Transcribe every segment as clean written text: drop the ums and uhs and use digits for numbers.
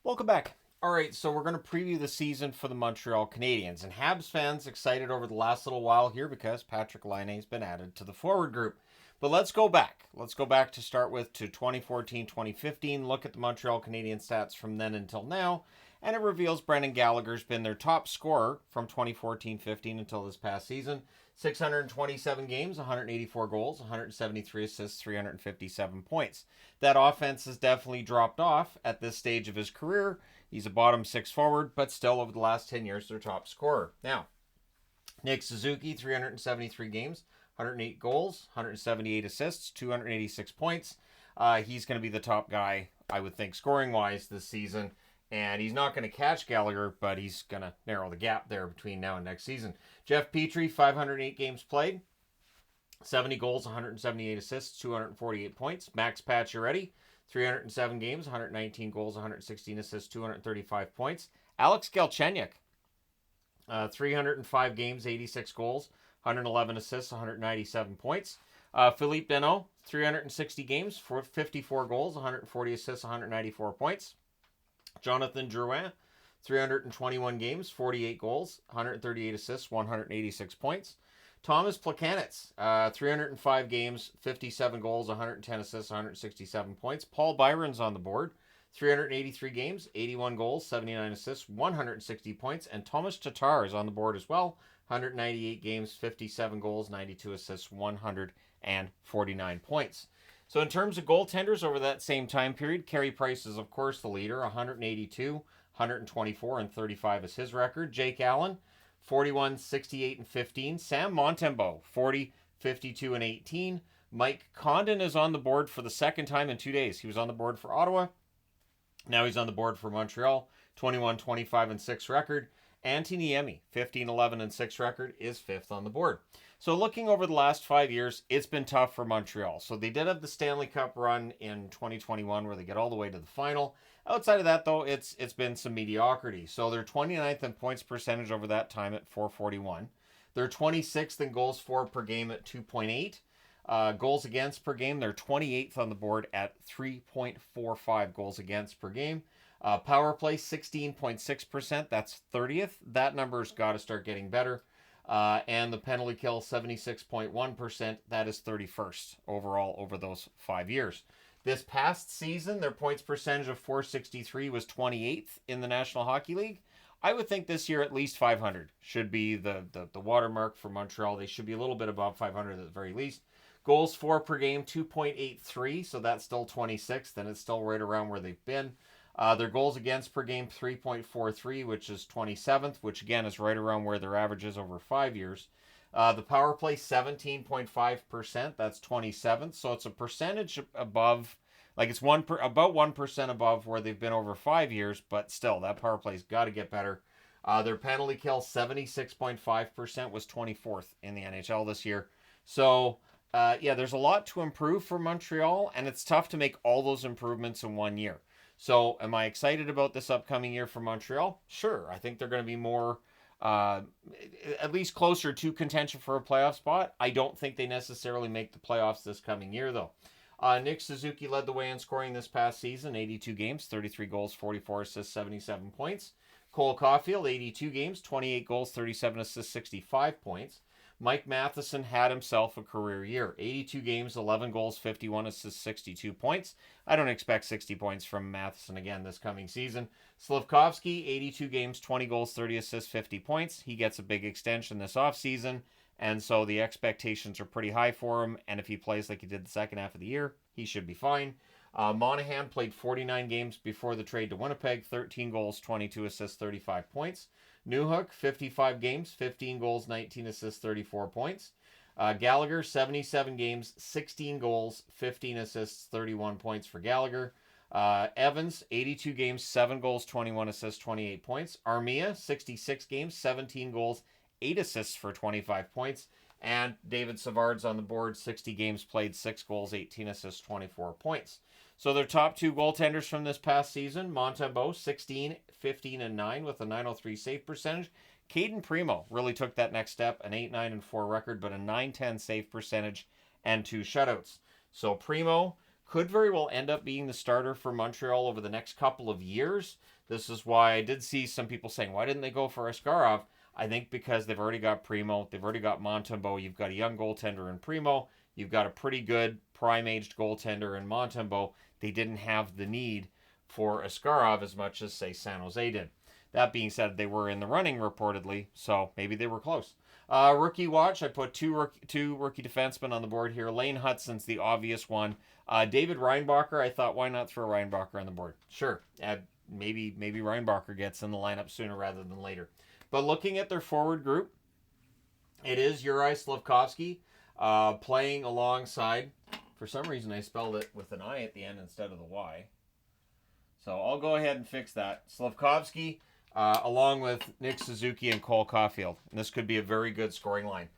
Welcome back. All right, so we're going to preview the season for the Montreal Canadiens. And Habs fans excited over the last little while here because Patrick Laine has been added to the forward group. But let's go back. Let's go back to start with to 2014-2015. Look at the Montreal Canadiens stats from then until now. And it reveals Brendan Gallagher's been their top scorer from 2014-15 until this past season. 627 games, 184 goals, 173 assists, 357 points. That offense has definitely dropped off at this stage of his career. He's a bottom six forward, but still over the last 10 years, their top scorer. Now, Nick Suzuki, 373 games, 108 goals, 178 assists, 286 points. He's going to be the top guy, I would think, scoring-wise this season. And he's not going to catch Gallagher, but he's going to narrow the gap there between now and next season. Jeff Petrie, 508 games played, 70 goals, 178 assists, 248 points. Max Pacioretty, 307 games, 119 goals, 116 assists, 235 points. Alex Galchenyuk, 305 games, 86 goals, 111 assists, 197 points. Philippe Danault, 360 games, 54 goals, 140 assists, 194 points. Jonathan Drouin, 321 games, 48 goals, 138 assists, 186 points. Thomas Plekanec, 305 games, 57 goals, 110 assists, 167 points. Paul Byron's on the board, 383 games, 81 goals, 79 assists, 160 points. And Thomas Tatar is on the board as well, 198 games, 57 goals, 92 assists, 149 points. So in terms of goaltenders over that same time period, Carey Price is, of course, the leader, 182, 124, and 35 is his record. Jake Allen, 41, 68, and 15. Sam Montembeault, 40, 52, and 18. Mike Condon is on the board for the second time in 2 days. He was on the board for Ottawa. Now he's on the board for Montreal, 21, 25, and 6 record. Antti Niemi, 15, 11, and 6 record, is fifth on the board. So looking over the last 5 years, it's been tough for Montreal. So they did have the Stanley Cup run in 2021 where they get all the way to the final. Outside of that, though, it's been some mediocrity. So they're 29th in points percentage over that time at 441. They're 26th in goals for per game at 2.8. Goals against per game, they're 28th on the board at 3.45 goals against per game. Power play, 16.6%. That's 30th. That number's got to start getting better. And the penalty kill, 76.1%. That is 31st overall over those 5 years. This past season, their points percentage of 463 was 28th in the National Hockey League. I would think this year at least 500 should be the watermark for Montreal. They should be a little bit above 500 at the very least. Goals for per game, 2.83, so that's still 26th, and it's still right around where they've been. Their goals against per game, 3.43, which is 27th, which again is right around where their average is over 5 years. The power play, 17.5%, that's 27th, so it's a percentage above, like it's about 1% above where they've been over 5 years, but still, that power play's got to get better. Their penalty kill, 76.5%, was 24th in the NHL this year. So, there's a lot to improve for Montreal, and it's tough to make all those improvements in 1 year. So, am I excited about this upcoming year for Montreal? Sure. I think they're going to be more, at least closer to contention for a playoff spot. I don't think they necessarily make the playoffs this coming year, though. Nick Suzuki led the way in scoring this past season, 82 games, 33 goals, 44 assists, 77 points. Cole Caulfield, 82 games, 28 goals, 37 assists, 65 points. Mike Matheson had himself a career year. 82 games, 11 goals, 51 assists, 62 points. I don't expect 60 points from Matheson again this coming season. Slafkovsky, 82 games, 20 goals, 30 assists, 50 points. He gets a big extension this offseason, and so the expectations are pretty high for him, and if he plays like he did the second half of the year, he should be fine. Monahan played 49 games before the trade to Winnipeg, 13 goals, 22 assists, 35 points. Newhook, 55 games, 15 goals, 19 assists, 34 points. Gallagher, 77 games, 16 goals, 15 assists, 31 points for Gallagher. Evans, 82 games, 7 goals, 21 assists, 28 points. Armia, 66 games, 17 goals, 8 assists for 25 points. And David Savard's on the board, 60 games played, 6 goals, 18 assists, 24 points. So their top two goaltenders from this past season, Montembeault, 16, 15, and 9 with a .903 save percentage. Caden Primo really took that next step, an 8, 9, and 4 record, but a .910 save percentage and 2 shutouts. So Primo could very well end up being the starter for Montreal over the next couple of years. This is why I did see some people saying, why didn't they go for Askarov? I think because they've already got Primo, they've already got Montembeault, you've got a young goaltender in Primo, you've got a pretty good prime-aged goaltender in Montembeault. They didn't have the need for Askarov as much as, say, San Jose did. That being said, they were in the running reportedly, so maybe they were close. Rookie watch, I put two rookie defensemen on the board here. Lane Hutson's the obvious one. David Reinbacher, I thought, why not throw Reinbacher on the board? Sure, maybe Reinbacher gets in the lineup sooner rather than later. But looking at their forward group, it is Juraj Slafkovsky playing alongside. For some reason, I spelled it with an I at the end instead of the Y. So I'll go ahead and fix that. Slafkovsky, along with Nick Suzuki and Cole Caulfield. And this could be a very good scoring line.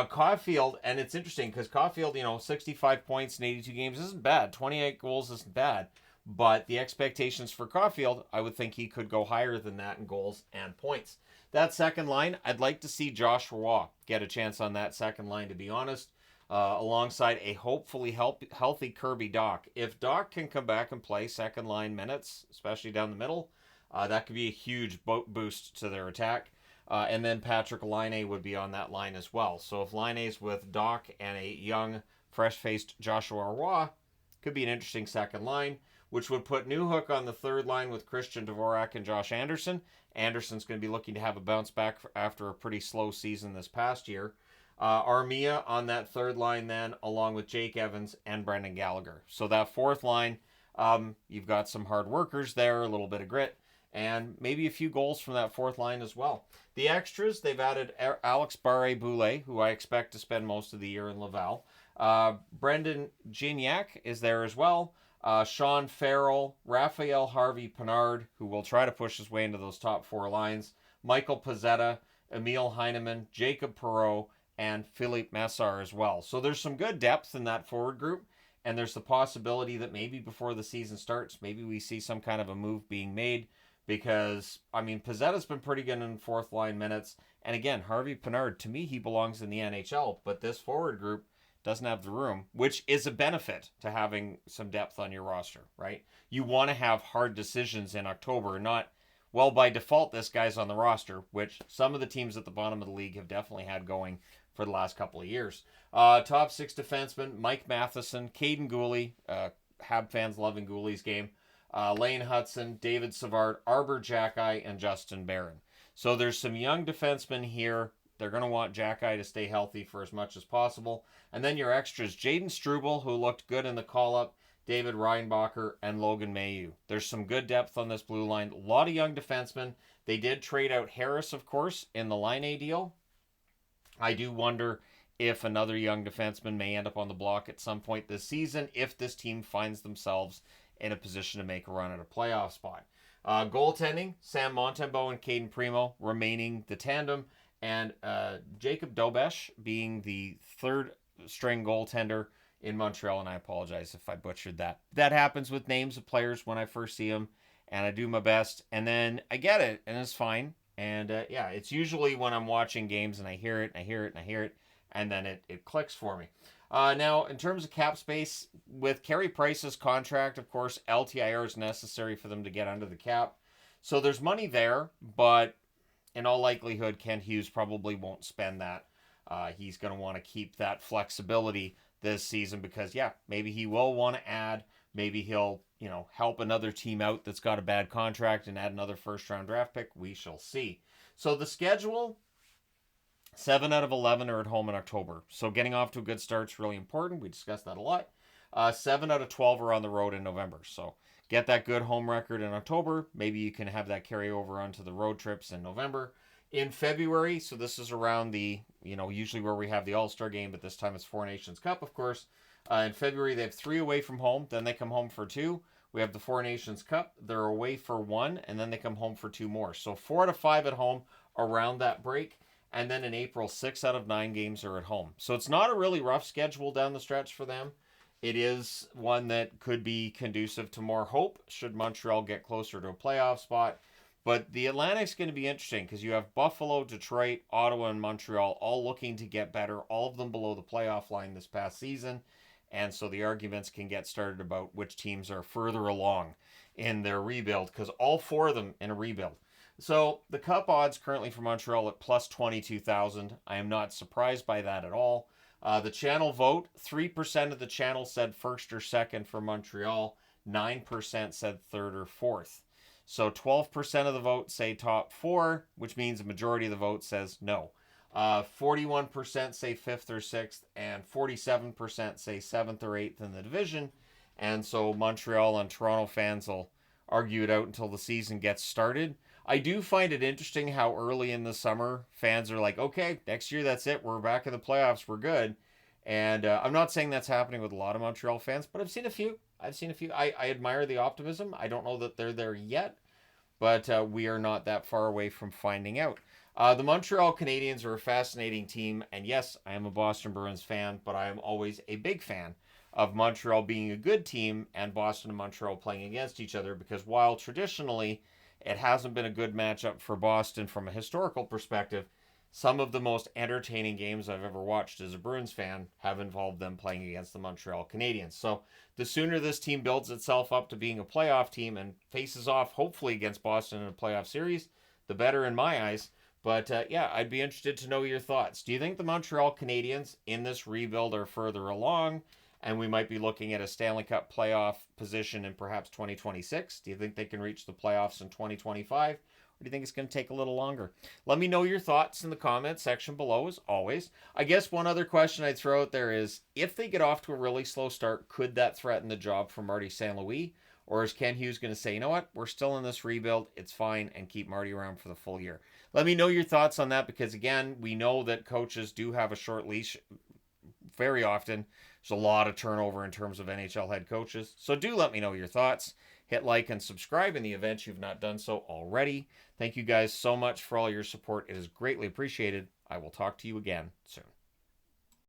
Caulfield, and it's interesting because Caulfield, 65 points in 82 games isn't bad. 28 goals isn't bad. But the expectations for Caulfield, I would think he could go higher than that in goals and points. That second line, I'd like to see Josh Roy get a chance on that second line, to be honest, alongside a hopefully healthy Kirby Dach. If Dach can come back and play second line minutes, especially down the middle, that could be a huge boost to their attack. And then Patrick Laine would be on that line as well. So if Laine's with Dach and a young, fresh-faced Joshua Roy, could be an interesting second line, which would put Newhook on the third line with Christian Dvorak and Josh Anderson. Anderson's going to be looking to have a bounce back after a pretty slow season this past year. Armia on that third line then, along with Jake Evans and Brendan Gallagher. So that fourth line, you've got some hard workers there, a little bit of grit, and maybe a few goals from that fourth line as well. The extras, they've added Alex Barré-Boulet, who I expect to spend most of the year in Laval. Brendan Gignac is there as well. Sean Farrell, Raphael Harvey-Pinard, who will try to push his way into those top four lines. Michael Pezzetta, Emil Heineman, Jacob Perreault, and Philippe Messar as well. So there's some good depth in that forward group, and there's the possibility that maybe before the season starts, maybe we see some kind of a move being made because, Pezzetta's been pretty good in fourth line minutes. And again, Harvey-Pinard, to me, he belongs in the NHL, but this forward group doesn't have the room, which is a benefit to having some depth on your roster, right? You want to have hard decisions in October, not, well, by default, this guy's on the roster, which some of the teams at the bottom of the league have definitely had going for the last couple of years. Top six defensemen, Mike Matheson, Caden Gooley, Hab fans loving Gooley's game, Lane Hudson, David Savard, Arbor Jackeye, and Justin Barron. So there's some young defensemen here. They're going to want Jackeye to stay healthy for as much as possible. And then your extras, Jaden Struble, who looked good in the call-up, David Reinbacher, and Logan Mailloux. There's some good depth on this blue line. A lot of young defensemen. They did trade out Harris, of course, in the Laine deal. I do wonder if another young defenseman may end up on the block at some point this season if this team finds themselves in a position to make a run at a playoff spot. Goaltending, Sam Montembeault and Caden Primo remaining the tandem, and Jacob Dobesh being the third-string goaltender in Montreal, and I apologize if I butchered that. That happens with names of players when I first see them, and I do my best, and then I get it, and it's fine. And it's usually when I'm watching games and I hear it, and then it clicks for me. Now, in terms of cap space, with Carey Price's contract, of course, LTIR is necessary for them to get under the cap. So there's money there, but in all likelihood, Kent Hughes probably won't spend that. He's going to want to keep that flexibility this season because, maybe he will want to add. Maybe he'll, help another team out that's got a bad contract and add another first-round draft pick. We shall see. So the schedule, 7 out of 11 are at home in October. So getting off to a good start is really important. We discussed that a lot. 7 out of 12 are on the road in November. So get that good home record in October. Maybe you can have that carry over onto the road trips in November. In February, so this is around the, usually where we have the All-Star game, but this time it's Four Nations Cup, of course. In February, they have 3 away from home. Then they come home for 2. We have the Four Nations Cup. They're away for 1, and then they come home for 2 more. So 4 out of 5 at home around that break. And then in April, 6 out of 9 games are at home. So it's not a really rough schedule down the stretch for them. It is one that could be conducive to more hope should Montreal get closer to a playoff spot. But the Atlantic's going to be interesting because you have Buffalo, Detroit, Ottawa, and Montreal all looking to get better, all of them below the playoff line this past season. And so the arguments can get started about which teams are further along in their rebuild, because all 4 of them in a rebuild. So the Cup odds currently for Montreal at plus 22,000. I am not surprised by that at all. The channel vote, 3% of the channel said first or second for Montreal. 9% said third or fourth. So 12% of the vote say top 4, which means the majority of the vote says no. 41% say 5th or 6th, and 47% say 7th or 8th in the division. And so Montreal and Toronto fans will argue it out until the season gets started. I do find it interesting how early in the summer fans are like, okay, next year that's it. We're back in the playoffs. We're good. And I'm not saying that's happening with a lot of Montreal fans, but I've seen a few. I admire the optimism. I don't know that they're there yet, but we are not that far away from finding out. The Montreal Canadiens are a fascinating team, and yes, I am a Boston Bruins fan, but I am always a big fan of Montreal being a good team and Boston and Montreal playing against each other, because while traditionally it hasn't been a good matchup for Boston from a historical perspective, some of the most entertaining games I've ever watched as a Bruins fan have involved them playing against the Montreal Canadiens. So the sooner this team builds itself up to being a playoff team and faces off, hopefully, against Boston in a playoff series, the better in my eyes. But yeah, I'd be interested to know your thoughts. Do you think the Montreal Canadiens in this rebuild are further along, and we might be looking at a Stanley Cup playoff position in perhaps 2026? Do you think they can reach the playoffs in 2025? Or do you think it's going to take a little longer? Let me know your thoughts in the comments section below, as always. I guess one other question I'd throw out there is, if they get off to a really slow start, could that threaten the job for Marty St. Louis? Or is Ken Hughes going to say, you know what, we're still in this rebuild, it's fine, and keep Marty around for the full year? Let me know your thoughts on that, because again, we know that coaches do have a short leash very often. There's a lot of turnover in terms of NHL head coaches. So do let me know your thoughts. Hit like and subscribe in the event you've not done so already. Thank you guys so much for all your support. It is greatly appreciated. I will talk to you again soon.